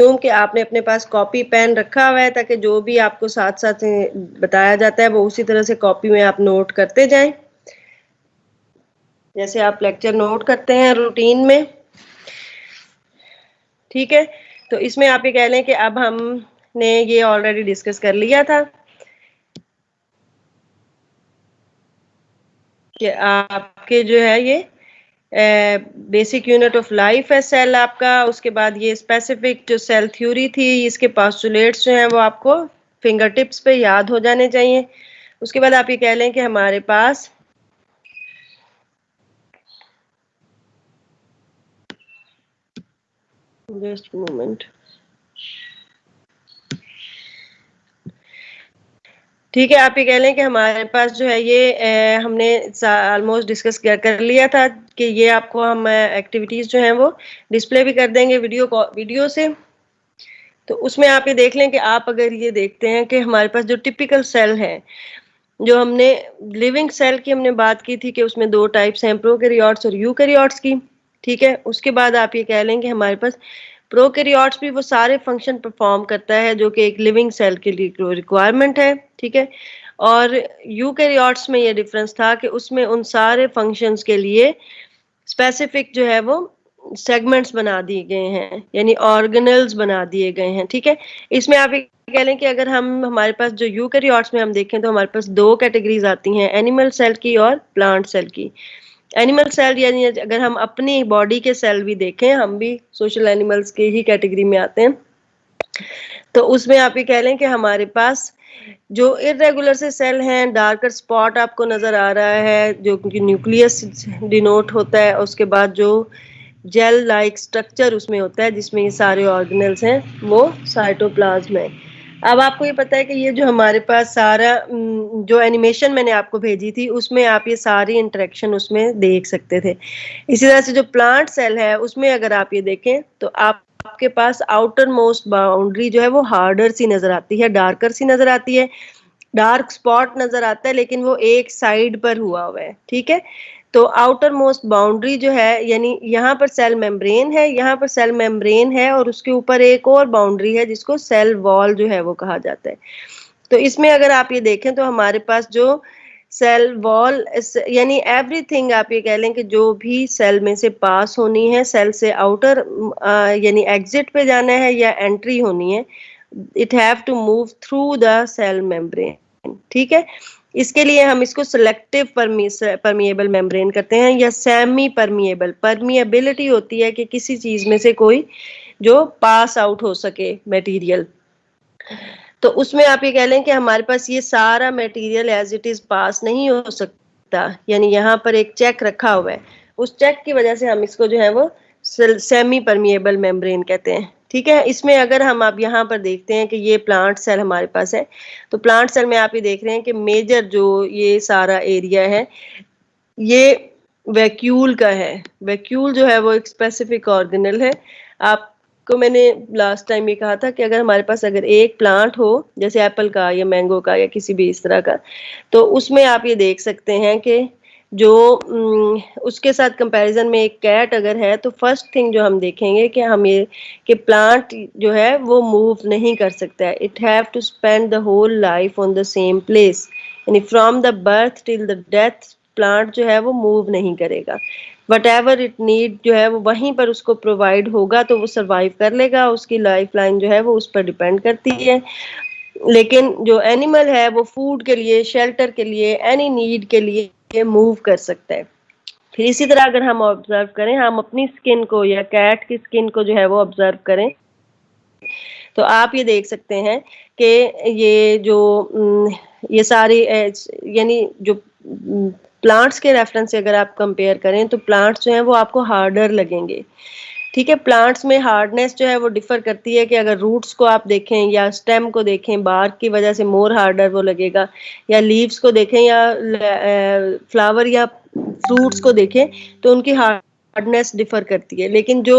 कि आपने अपने पास कॉपी पेन रखा हुआ है, ताकि जो भी आपको साथ साथ बताया जाता है वो उसी तरह से कॉपी में आप नोट करते जाएं, जैसे आप लेक्चर नोट करते हैं रूटीन में। ठीक है, तो इसमें आप ये कह लें कि अब हमने ये ऑलरेडी डिस्कस कर लिया था कि आपके जो है ये बेसिक यूनिट ऑफ लाइफ है सेल आपका। उसके बाद ये स्पेसिफिक जो सेल थ्योरी थी, इसके पोस्टुलेट्स जो हैं वो आपको फिंगर टिप्स पे याद हो जाने चाहिए। उसके बाद आप ये कह लें कि हमारे पास जस्ट मोमेंट, ठीक है, आप ये कह लें कि हमारे पास जो है ये हमने ऑलमोस्ट डिस्कस कर लिया था कि ये आपको हम एक्टिविटीज जो हैं वो डिस्प्ले भी कर देंगे वीडियो से। तो उसमें आप ये देख लें कि आप अगर ये देखते हैं कि हमारे पास जो टिपिकल सेल है, जो हमने लिविंग सेल की हमने बात की थी कि उसमें दो टाइप्स हैं, प्रोकैरियोट्स और यूकैरियोट्स की। ठीक है, उसके बाद आप ये कह लें कि हमारे पास प्रोकैरियोट्स भी वो सारे फंक्शन परफॉर्म करता है जो कि एक लिविंग सेल के लिए रिक्वायरमेंट है। ठीक है, और यूकैरियोट्स में ये डिफरेंस था कि उसमें उन सारे फंक्शंस के लिए स्पेसिफिक जो है वो सेगमेंट्स बना दिए गए हैं, यानी ऑर्गेनल्स बना दिए गए हैं। ठीक है, इसमें आप ये कह लें कि अगर हम हमारे पास जो यूकैरियोट्स में हम देखें तो हमारे पास दो कैटेगरीज आती हैं, एनिमल सेल की और प्लांट सेल की। एनिमल सेल यानी अगर हम अपनी बॉडी के सेल भी देखें, हम भी सोशल एनिमल्स के ही कैटेगरी में आते हैं। तो उसमें आप ये कह लें कि हमारे पास जो इरेगुलर से सेल हैं, डार्कर स्पॉट आपको नजर आ रहा है जो कि न्यूक्लियस डिनोट होता है। उसके बाद जो जेल लाइक स्ट्रक्चर उसमें होता है जिसमें ये सारे ऑर्गेनल्स हैं, वो साइटोप्लाज्म है। अब आपको ये पता है कि ये जो हमारे पास सारा जो एनिमेशन मैंने आपको भेजी थी उसमें आप ये सारी इंटरेक्शन उसमें देख सकते थे। इसी तरह से जो प्लांट सेल है उसमें अगर आप ये देखें तो आपके पास आउटर मोस्ट बाउंड्री जो है वो हार्डर सी नजर आती है, डार्कर सी नजर आती है, डार्क स्पॉट नजर आता है, लेकिन वो एक साइड पर हुआ हुआ है। ठीक है, तो आउटर मोस्ट बाउंड्री जो है, यानी यहाँ पर सेल मेम्ब्रेन है, यहाँ पर सेल मेम्ब्रेन है और उसके ऊपर एक और बाउंड्री है जिसको सेल वॉल जो है वो कहा जाता है। तो इसमें अगर आप ये देखें तो हमारे पास जो सेल वॉल यानी एवरीथिंग आप ये कह लें कि जो भी सेल में से पास होनी है, सेल से आउटर यानी एग्जिट पे जाना है या एंट्री होनी है, it have to move through the cell membrane. ठीक है, इसके लिए हम इसको सिलेक्टिव परमिएबल मेम्ब्रेन करते हैं या सेमी परमिएबल। परमिएबिलिटी होती है कि किसी चीज में से कोई जो पास आउट हो सके मटेरियल, तो उसमें आप ये कह लें कि हमारे पास ये सारा material as it is pass नहीं हो सकता, यानी यहाँ पर एक चेक रखा हुआ है, उस चेक की वजह से हम इसको जो है वो सेमी परमिएबल मेम्ब्रेन कहते हैं। ठीक है, इसमें अगर हम आप यहाँ पर देखते हैं कि ये प्लांट सेल हमारे पास है, तो प्लांट सेल में आप ये देख रहे हैं कि मेजर जो ये सारा एरिया है ये वैक्यूल का है। वैक्यूल जो है वो एक स्पेसिफिक ऑर्गेनल है। आपको मैंने लास्ट टाइम ये कहा था कि अगर हमारे पास अगर एक प्लांट हो जैसे एप्पल का या मैंगो का या किसी भी इस तरह का, तो उसमें आप ये देख सकते हैं कि जो उसके साथ कंपैरिजन में एक कैट अगर है, तो फर्स्ट थिंग जो हम देखेंगे कि हम ये कि प्लांट जो है वो मूव नहीं कर सकता है। It have to spend the whole life on the same place, यानी from the birth till the death plant जो है वो मूव नहीं करेगा। वट एवर इट नीड जो है वो वहीं पर उसको प्रोवाइड होगा तो वो सरवाइव कर लेगा, उसकी लाइफ लाइन जो है वो उस पर डिपेंड करती है। लेकिन जो एनिमल है वो फूड के लिए, शेल्टर के लिए, एनी नीड के लिए मूव कर सकता है। फिर इसी तरह अगर हम ऑब्जर्व करें, हम अपनी स्किन को या कैट की स्किन को जो है वो ऑब्जर्व करें, तो आप ये देख सकते हैं कि ये जो ये सारी यानी जो प्लांट्स के रेफरेंस से अगर आप कंपेयर करें तो प्लांट्स जो हैं वो आपको हार्डर लगेंगे। ठीक है, प्लांट्स में हार्डनेस जो है वो डिफर करती है कि अगर रूट्स को आप देखें या स्टेम को देखें, बार्क की वजह से मोर हार्डर वो लगेगा, या लीव्स को देखें या फ्लावर या फ्रूट्स को देखें तो उनकी हार्डनेस डिफर करती है। लेकिन जो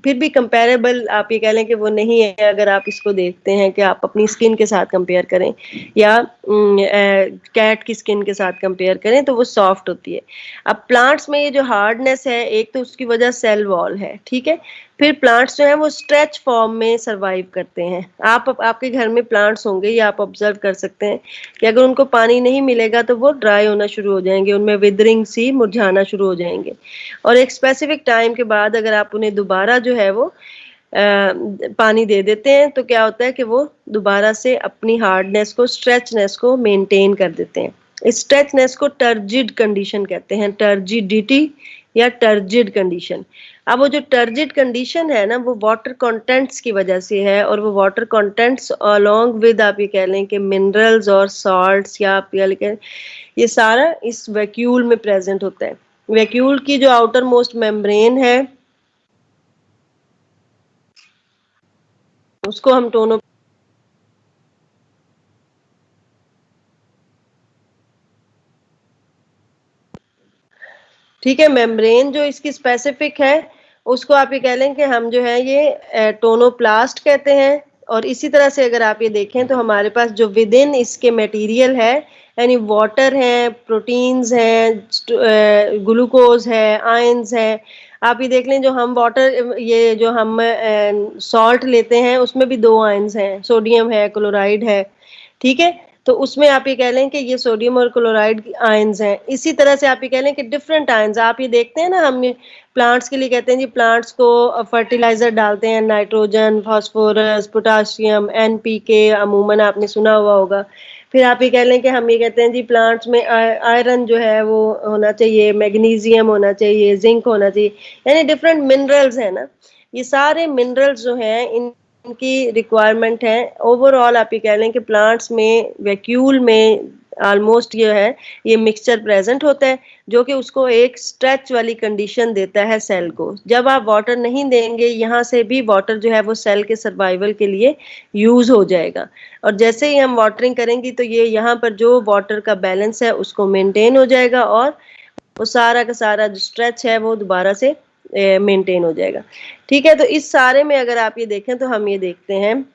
फिर भी कंपेरेबल आप ये कह लें कि वो नहीं है अगर आप इसको देखते हैं कि आप अपनी स्किन के साथ कंपेयर करें या कैट की स्किन के साथ कंपेयर करें तो वो सॉफ्ट होती है। अब प्लांट्स में ये जो हार्डनेस है, एक तो उसकी वजह सेल वॉल है। ठीक है, फिर प्लांट्स जो है वो स्ट्रेच फॉर्म में सरवाइव करते हैं। आप आपके घर में प्लांट्स होंगे, ये आप ऑब्जर्व कर सकते हैं कि अगर उनको पानी नहीं मिलेगा तो वो ड्राई होना शुरू हो जाएंगे, उनमें विदरिंग सी मुरझाना शुरू हो जाएंगे। और एक स्पेसिफिक टाइम के बाद अगर आप उन्हें दोबारा जो है वो पानी दे देते हैं तो क्या होता है कि वो दोबारा से अपनी हार्डनेस को, स्ट्रेचनेस को मेंटेन कर देते हैं। इस स्ट्रेचनेस को टर्जिड कंडीशन कहते हैं, टर्जिडिटी या टर्जिड कंडीशन। अब वो जो टर्जिड कंडीशन है ना, वो वाटर कंटेंट्स की वजह से है, और वो वाटर कंटेंट्स अलोंग विद आप ये कह लें कि मिनरल्स और सॉल्ट्स, या आप ये सारा इस वैक्यूल में प्रेजेंट होता है। वैक्यूल की जो आउटर मोस्ट मेम्ब्रेन है उसको हम टोनो, ठीक है, मेम्ब्रेन जो इसकी स्पेसिफिक है उसको आप ये कह लें कि हम जो है ये टोनोप्लास्ट कहते हैं। और इसी तरह से अगर आप ये देखें तो हमारे पास जो विद इन इसके मटेरियल है, यानी वाटर है, प्रोटीन्स हैं, ग्लूकोज है, आयंस है। आप ये देख लें जो हम वाटर, ये जो हम सॉल्ट लेते हैं उसमें भी दो आयंस हैं, सोडियम है, क्लोराइड है, ठीक है। तो उसमें आप ये कह लें कि ये सोडियम और क्लोराइड आयंस हैं। इसी तरह से आप ये कह लें कि डिफरेंट आयंस आप ये देखते हैं ना, हम प्लांट्स के लिए कहते हैं जी प्लांट्स को फर्टिलाइजर डालते हैं, नाइट्रोजन, फास्फोरस, पोटाशियम, एनपीके, अमूमन आपने सुना हुआ होगा। फिर आप ये कह लें कि हम ये कहते हैं जी प्लांट्स में आयरन जो है वो होना चाहिए, मैग्नीशियम होना चाहिए, जिंक होना चाहिए, यानी डिफरेंट मिनरल्स है ना। ये सारे मिनरल्स जो हैं इनकी रिक्वायरमेंट है। ओवरऑल आप ये कह लें कि प्लांट्स में वैक्यूल में ऑलमोस्ट ये है, ये मिक्सचर प्रेजेंट होता है जो कि उसको एक स्ट्रेच वाली कंडीशन देता है सेल को। जब आप वाटर नहीं देंगे, यहाँ से भी वाटर जो है वो सेल के सर्वाइवल के लिए यूज हो जाएगा। और जैसे ही हम वाटरिंग करेंगे तो ये यहाँ पर जो वाटर का बैलेंस है उसको मेंटेन हो जाएगा, और वो सारा का सारा जो स्ट्रेच है वो दोबारा से मेंटेन हो जाएगा। ठीक है, तो इस सारे में अगर आप ये देखें तो हम ये देखते हैं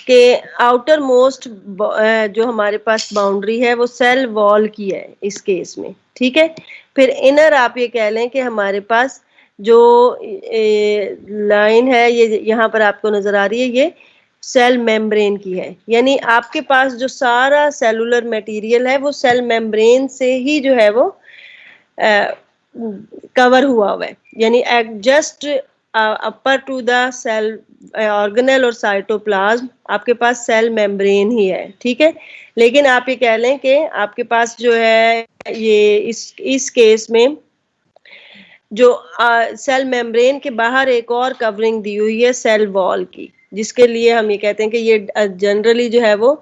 कि आउटर मोस्ट जो हमारे पास बाउंड्री है वो सेल वॉल की है इस केस में, ठीक है। फिर इनर आप ये कह लें कि हमारे पास जो लाइन है ये यहाँ पर आपको नजर आ रही है, ये सेल मेम्ब्रेन की है। यानी आपके पास जो सारा सेलुलर मटेरियल है वो सेल मेम्ब्रेन से ही जो है वो कवर हुआ है, यानी just upper to the cell organelle और साइटोप्लाज्म आपके पास सेल मेम्ब्रेन ही है, ठीक है। लेकिन आप ये कह लें कि आपके पास जो है ये इस केस में जो सेल मेम्ब्रेन के बाहर एक और कवरिंग दी हुई है सेल वॉल की, जिसके लिए हम ये कहते हैं कि ये जनरली जो है वो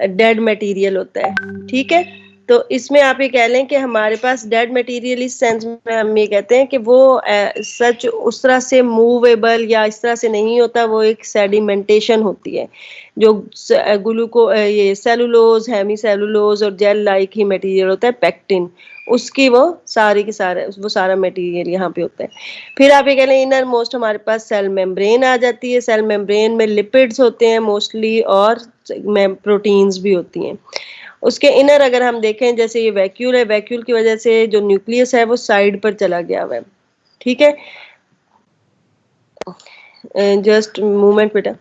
डेड मटेरियल होता है, ठीक है। तो इसमें आप ये कह लें कि हमारे पास डेड मटेरियल इस सेंस में हम ये कहते हैं कि वो सच उस तरह से मूवेबल या इस तरह से नहीं होता, वो एक सेडिमेंटेशन होती है। जो ये सेलुलोज, हेमी सेलुलोज और जेल लाइक ही मटेरियल होता है, पेक्टिन, उसकी वो सारी की सारे वो सारा मटेरियल यहाँ पे होता है। फिर आप ये कह लें इनर मोस्ट हमारे पास सेल मेम्ब्रेन आ जाती है। सेल मेम्ब्रेन में लिपिड्स होते हैं मोस्टली, और प्रोटीन्स भी होती हैं। उसके इनर अगर हम देखें, जैसे ये वैक्यूल है, वैक्यूल की वजह से जो न्यूक्लियस है वो साइड पर चला गया हुआ है, ठीक है। जस्ट मूवमेंट बेटा।